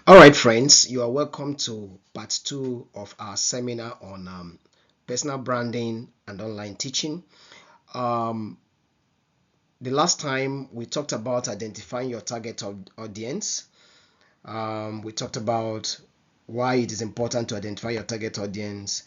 All right, friends, you are welcome to part two of our seminar on personal branding and online teaching. Um, the last time we talked about identifying your target audience. We talked about why it is important to identify your target audience.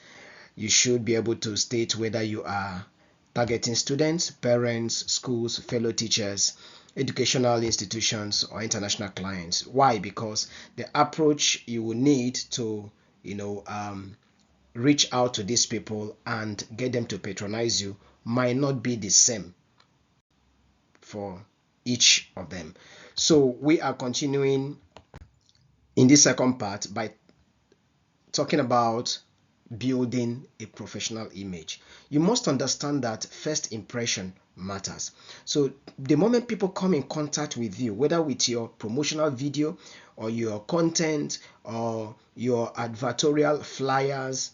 You should be able to state whether you are targeting students, parents, schools, fellow teachers, educational institutions, or international clients. Why? Because the approach you will need to, you know, um, reach out to these people and get them to patronize you might not be the same for each of them. So we are continuing in this second part by talking about building a professional image. You must understand that first impression matters. So the moment people come in contact with you, whether with your promotional video or your content or your advertorial flyers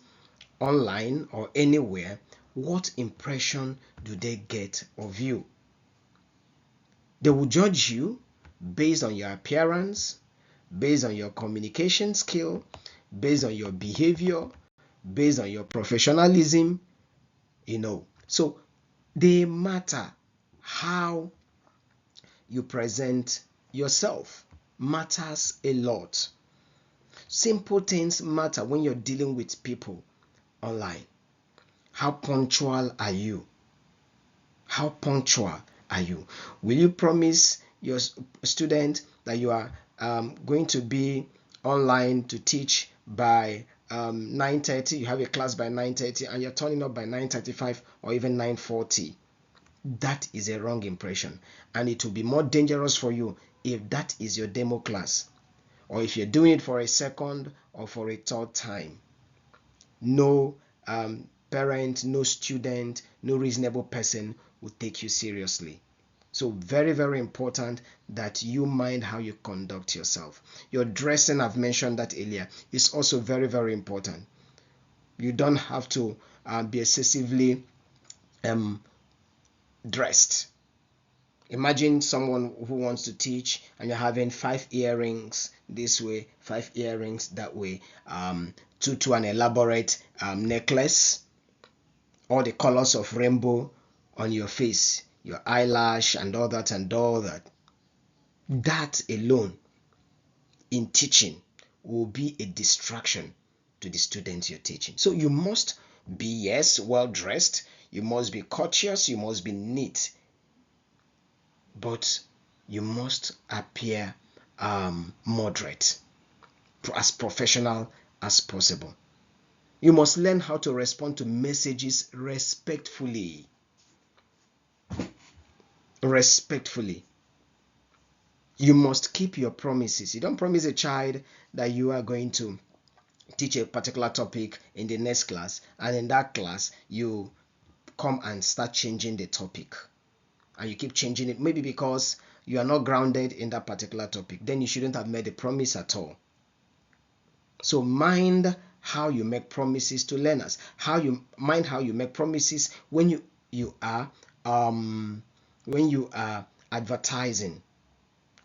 online or anywhere, what impression do they get of you? They will judge you based on your appearance, based on your communication skill, based on your behavior, based on your professionalism. So they matter. How you present yourself matters a lot. Simple things matter when you're dealing with people online. How punctual are you? How punctual are you? Will you promise your student that you are going to be online to teach by 9:30? You have a class by 9:30 and you're turning up by 9:35 or even 9:40. That is a wrong impression, and it will be more dangerous for you if that is your demo class, or if you're doing it for a second or for a third time. No parent, no student, no reasonable person will take you seriously. So very, very important that you mind how you conduct yourself. Your dressing, I've mentioned that earlier, is also very, very important. You don't have to be excessively dressed. Imagine someone who wants to teach and you're having 5 earrings this way, 5 earrings that way, to an elaborate necklace, all the colors of rainbow on your face, your eyelash and all that and all that. That alone in teaching will be a distraction to the students you're teaching. So you must be, yes, well dressed, you must be courteous, you must be neat, but you must appear moderate, as professional as possible. You must learn how to respond to messages respectfully. Respectfully. You must keep your promises. You don't promise a child that you are going to teach a particular topic in the next class, and in that class you come and start changing the topic, and you keep changing it, maybe because you are not grounded in that particular topic. Then you shouldn't have made a promise at all. So mind how you make promises to learners. How you make promises when you are advertising,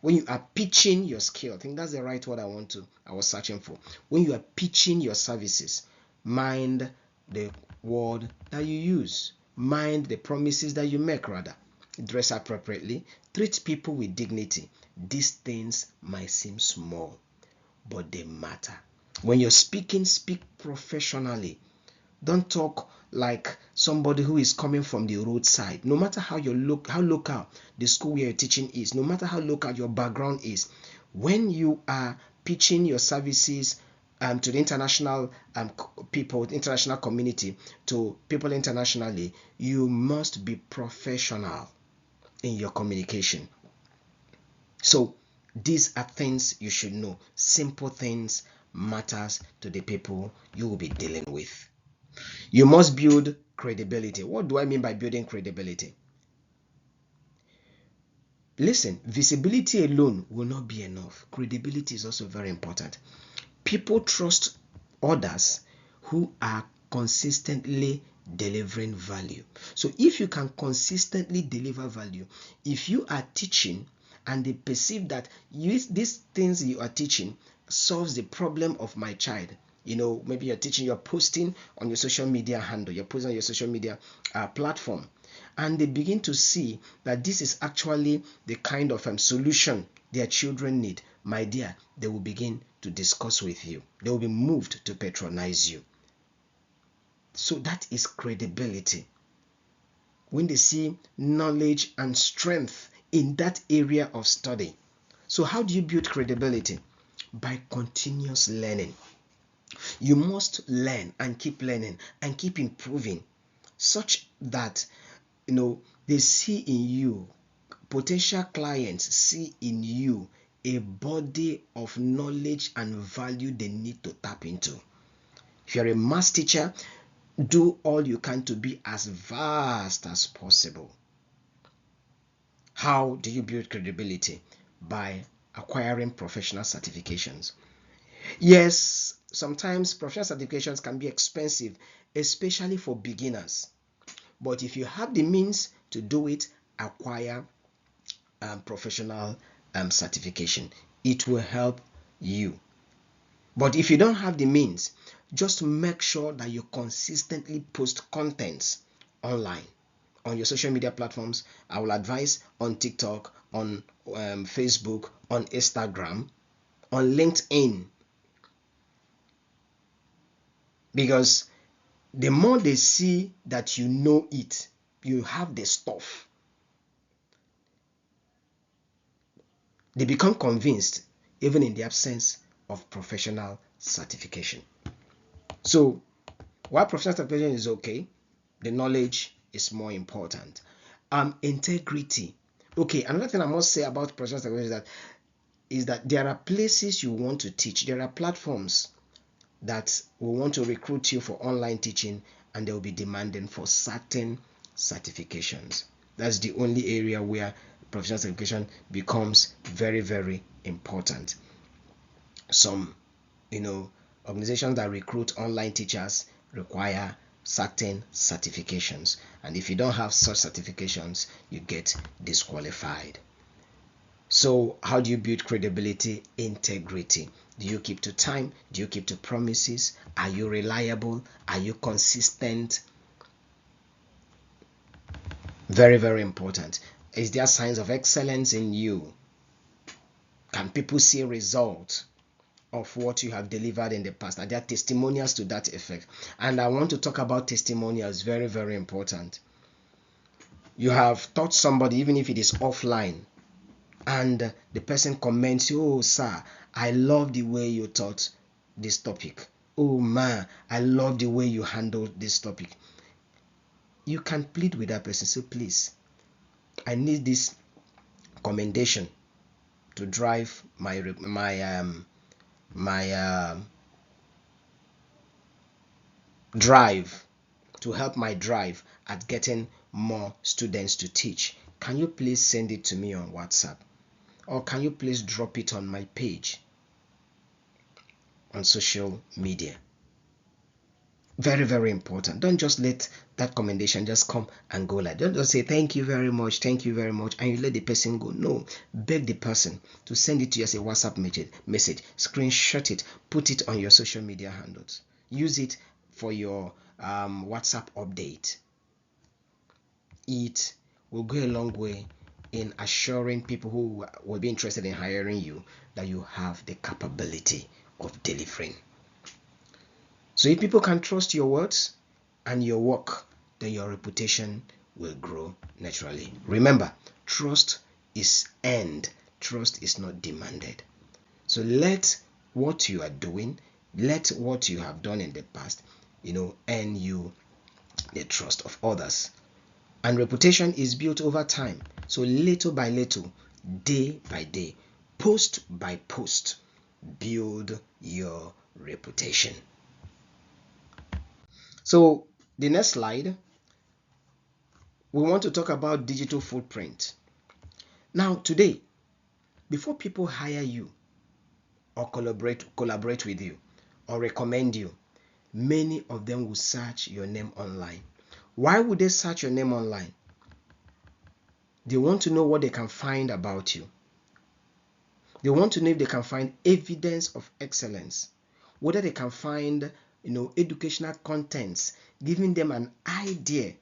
when you are pitching your skill. I think that's the right word I was searching for. When you are pitching your services, mind the word that you use. Mind the promises that you make, rather. Dress appropriately. Treat people with dignity. These things might seem small, but they matter. When you're speaking, speak professionally. Don't talk like somebody who is coming from the roadside. No matter how local the school where you're teaching is, no matter how local your background is, when you are pitching your services to the international people, international community, to people internationally, you must be professional in your communication. So these are things you should know. Simple things matters to the people you will be dealing with. You must build credibility. What do I mean by building credibility? Listen, visibility alone will not be enough. Credibility is also very important. People trust others who are consistently delivering value. So if you can consistently deliver value, if you are teaching and they perceive that these things you are teaching solves the problem of my child. Maybe you're teaching, you're posting on your social media handle, you're posting on your social media platform, and they begin to see that this is actually the kind of solution their children need. My dear, they will begin to discuss with you. They will be moved to patronize you. So that is credibility. When they see knowledge and strength in that area of study. So how do you build credibility? By continuous learning. You must learn and keep learning and keep improving, such that they see in you, potential clients see in you a body of knowledge and value they need to tap into. If you're a math teacher, do all you can to be as vast as possible. How do you build credibility? By acquiring professional certifications. Yes, sometimes professional certifications can be expensive, especially for beginners. But if you have the means to do it, acquire professional certification. It will help you. But if you don't have the means, just make sure that you consistently post contents online on your social media platforms. I will advise on TikTok, on Facebook, on Instagram, on LinkedIn. Because the more they see that you know it, you have the stuff, they become convinced, even in the absence of professional certification. So while professional certification is okay, the knowledge is more important. Integrity. Okay, another thing I must say about professional certification is that there are places you want to teach. There are platforms that will want to recruit you for online teaching, and they will be demanding for certain certifications. That's the only area where professional certification becomes very, very important. Some, organizations that recruit online teachers require certain certifications, and if you don't have such certifications, you get disqualified. So how do you build credibility? Integrity. Do you keep to time? Do you keep to promises? Are you reliable? Are you consistent? Very, very important. Is there signs of excellence in you? Can people see results of what you have delivered in the past? Are there testimonials to that effect? And I want to talk about testimonials. Very, very important. You have taught somebody, even if it is offline, and the person comments, "Oh sir, I love the way you taught this topic. Oh man, I love the way you handled this topic." You can plead with that person. So please, I need this commendation to drive my drive, to help my drive at getting more students to teach. Can you please send it to me on WhatsApp? Or can you please drop it on my page on social media? Very, very important. Don't just let that commendation just come and go like that. Don't just say thank you very much, and you let the person go. No, beg the person to send it to you as a WhatsApp message, screenshot it, put it on your social media handles. Use it for your WhatsApp update. It will go a long way in assuring people who will be interested in hiring you that you have the capability of delivering. So if people can trust your words and your work, then your reputation will grow naturally. Remember, trust is earned. Trust is not demanded. So let what you are doing, let what you have done in the past, earn you the trust of others. And reputation is built over time. So little by little, day by day, post by post, build your reputation. So the next slide, we want to talk about digital footprint. Now today, before people hire you or collaborate with you or recommend you, many of them will search your name online. Why would they search your name online? They want to know what they can find about you. They want to know if they can find evidence of excellence, whether they can find educational contents giving them an idea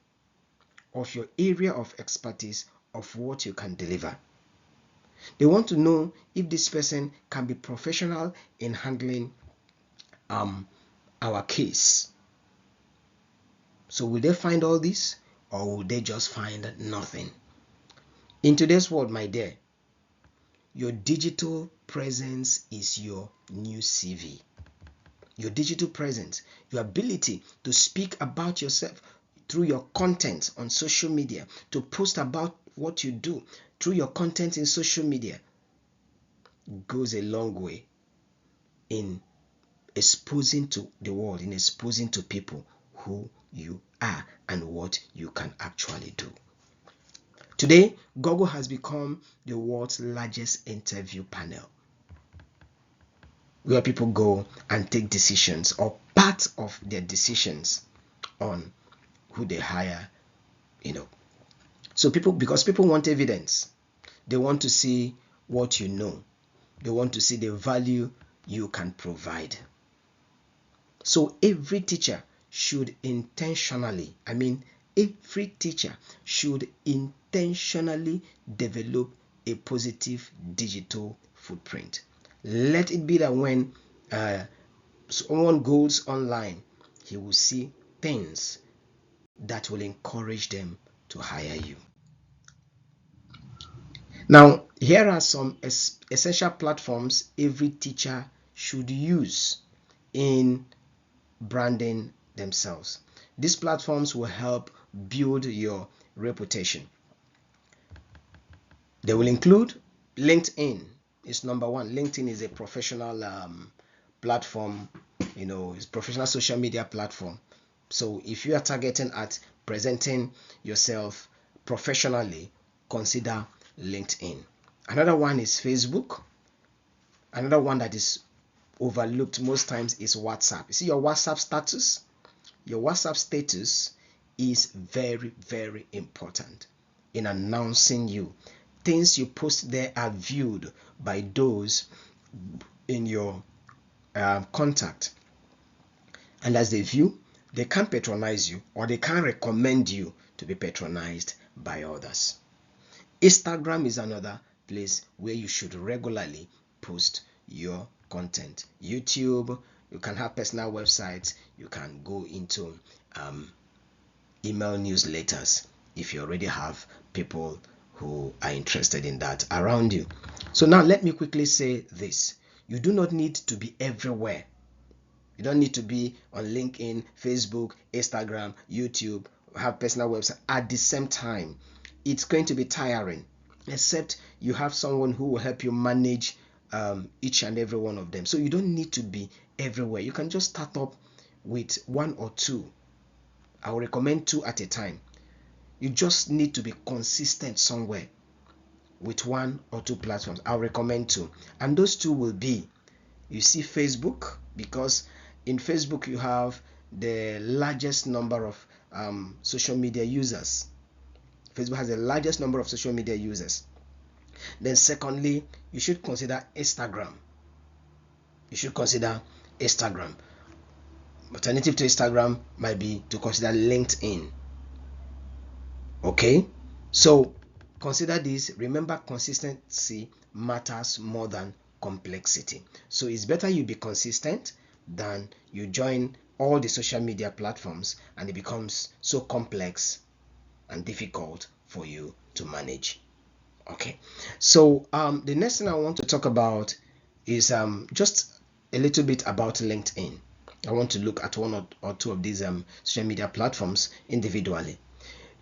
of your area of expertise, of what you can deliver. They want to know if this person can be professional in handling our case. So will they find all this, or will they just find nothing? In today's world, my dear, your digital presence is your new CV. Your digital presence, your ability to speak about yourself through your content on social media, to post about what you do through your content in social media, goes a long way in exposing to the world, in exposing to people who you are and what you can actually do. Today, Google has become the world's largest interview panel, where people go and take decisions, or part of their decisions, on who they hire. So because people want evidence, they want to see what you know, they want to see the value you can provide. So every teacher should intentionally develop a positive digital footprint. Let it be that when someone goes online, he will see things that will encourage them to hire you. Now, here are some essential platforms every teacher should use in branding themselves. These platforms will help build your reputation. They will include LinkedIn. Is number one. LinkedIn is a professional platform. It's a professional social media platform. So if you are targeting at presenting yourself professionally, consider LinkedIn. Another one is Facebook. Another one that is overlooked most times is WhatsApp. You see your WhatsApp status? Your WhatsApp status is very, very important in announcing you. Things you post there are viewed by those in your contact, and as they view, they can patronize you, or they can recommend you to be patronized by others. Instagram is another place where you should regularly post your content. YouTube, you can have personal websites, you can go into email newsletters if you already have people who are interested in that around you. So now let me quickly say this. You do not need to be everywhere. You don't need to be on LinkedIn, Facebook, Instagram, YouTube, have personal website at the same time. It's going to be tiring, except you have someone who will help you manage each and every one of them. So you don't need to be everywhere. You can just start up with one or two. I will recommend 2 at a time. You just need to be consistent somewhere with 1 or 2 platforms. I'll recommend 2, and those 2 will be, you see, Facebook, because in Facebook you have the largest number of social media users. Facebook has the largest number of social media users. Then secondly, you should consider Instagram. Alternative to Instagram might be to consider LinkedIn. Okay, so consider this. Remember, consistency matters more than complexity. So it's better you be consistent than you join all the social media platforms and it becomes so complex and difficult for you to manage. Okay, so the next thing I want to talk about is just a little bit about LinkedIn. I want to look at 1 or 2 of these social media platforms individually.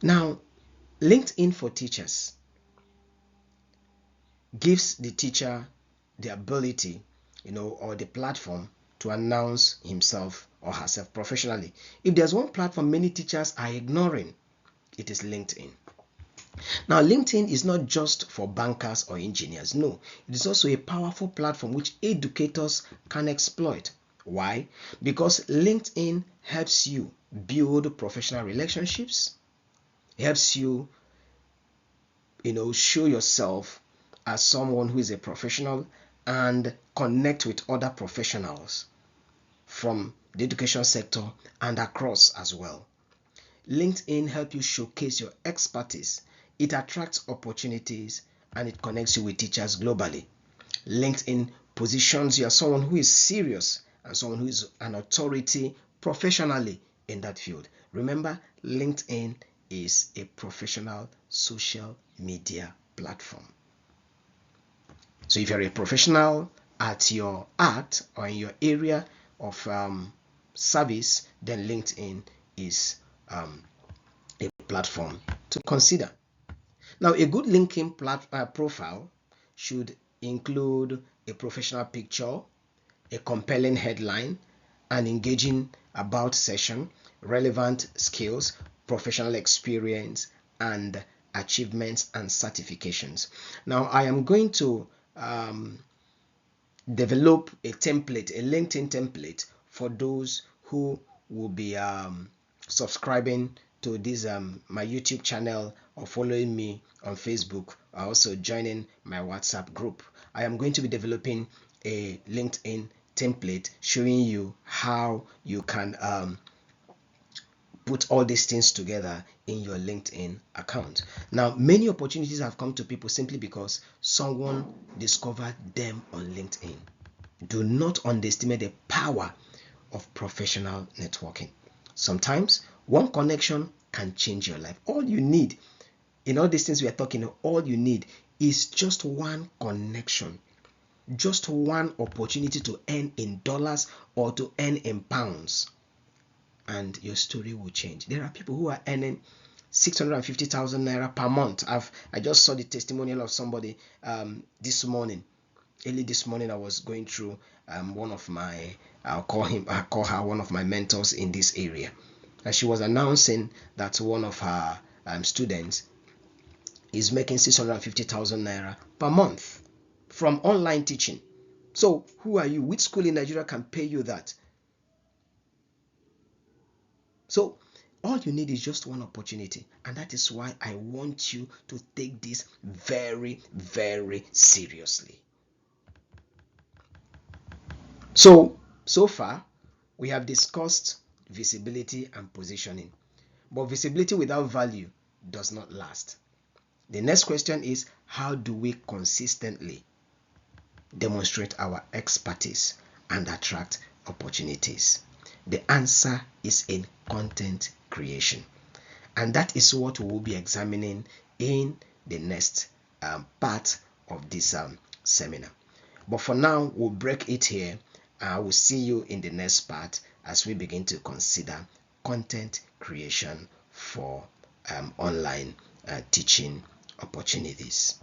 Now, LinkedIn for teachers gives the teacher the ability, or the platform to announce himself or herself professionally. If there's one platform many teachers are ignoring, it is LinkedIn. Now, LinkedIn is not just for bankers or engineers. No, it is also a powerful platform which educators can exploit. Why? Because LinkedIn helps you build professional relationships, helps you, show yourself as someone who is a professional, and connect with other professionals from the education sector and across as well. LinkedIn helps you showcase your expertise. It attracts opportunities and it connects you with teachers globally. LinkedIn positions you as someone who is serious and someone who is an authority professionally in that field. Remember, LinkedIn is a professional social media platform. So if you're a professional at your art or in your area of service, then LinkedIn is a platform to consider. Now, a good LinkedIn profile should include a professional picture, a compelling headline, an engaging about session, relevant skills, professional experience, and achievements and certifications. Now, I am going to develop a template, a LinkedIn template for those who will be subscribing to this my YouTube channel or following me on Facebook, or also joining my WhatsApp group. I am going to be developing a LinkedIn template showing you how you can put all these things together in your LinkedIn account. Now, many opportunities have come to people simply because someone discovered them on LinkedIn. Do not underestimate the power of professional networking. Sometimes one connection can change your life. All you need in all these things we are talking, all you need is just one connection, just one opportunity to earn in dollars or to earn in pounds, and your story will change. There are people who are earning 650,000 naira per month. I just saw the testimonial of somebody this morning. Early this morning, I was going through one of my, I'll call her one of my mentors in this area, and she was announcing that one of her students is making 650,000 naira per month from online teaching. So who are you? Which school in Nigeria can pay you that? So all you need is just one opportunity, and that is why I want you to take this very, very seriously. So far we have discussed visibility and positioning, but visibility without value does not last. The next question is, how do we consistently demonstrate our expertise and attract opportunities? The answer is in content creation, and that is what we will be examining in the next part of this seminar. But for now, we'll break it here. I will see you in the next part as we begin to consider content creation for online teaching opportunities.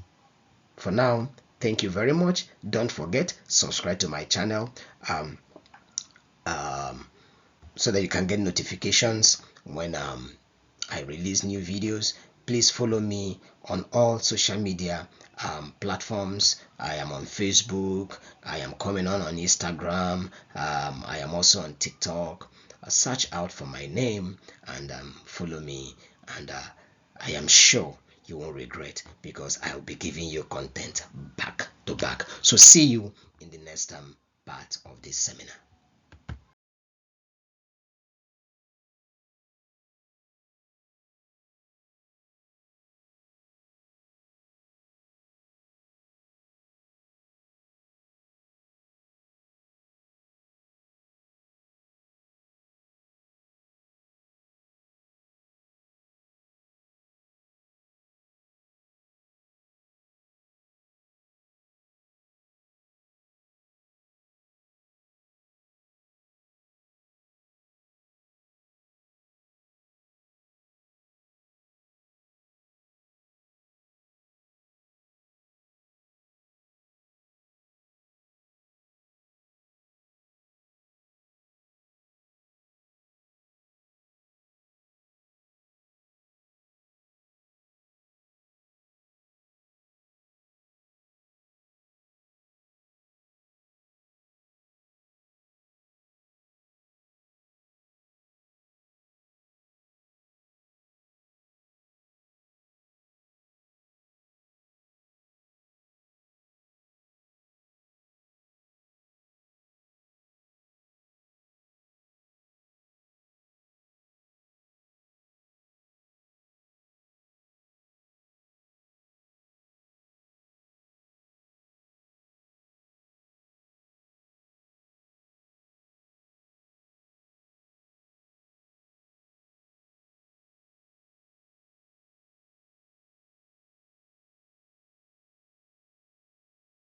For now, thank you very much. Don't forget, subscribe to my channel so that you can get notifications when I release new videos. Please follow me on all social media platforms. I am on Facebook. I am coming on Instagram. I am also on TikTok. Search out for my name and follow me, and I am sure you won't regret, because I'll be giving you content back to back. So see you in the next part of this seminar.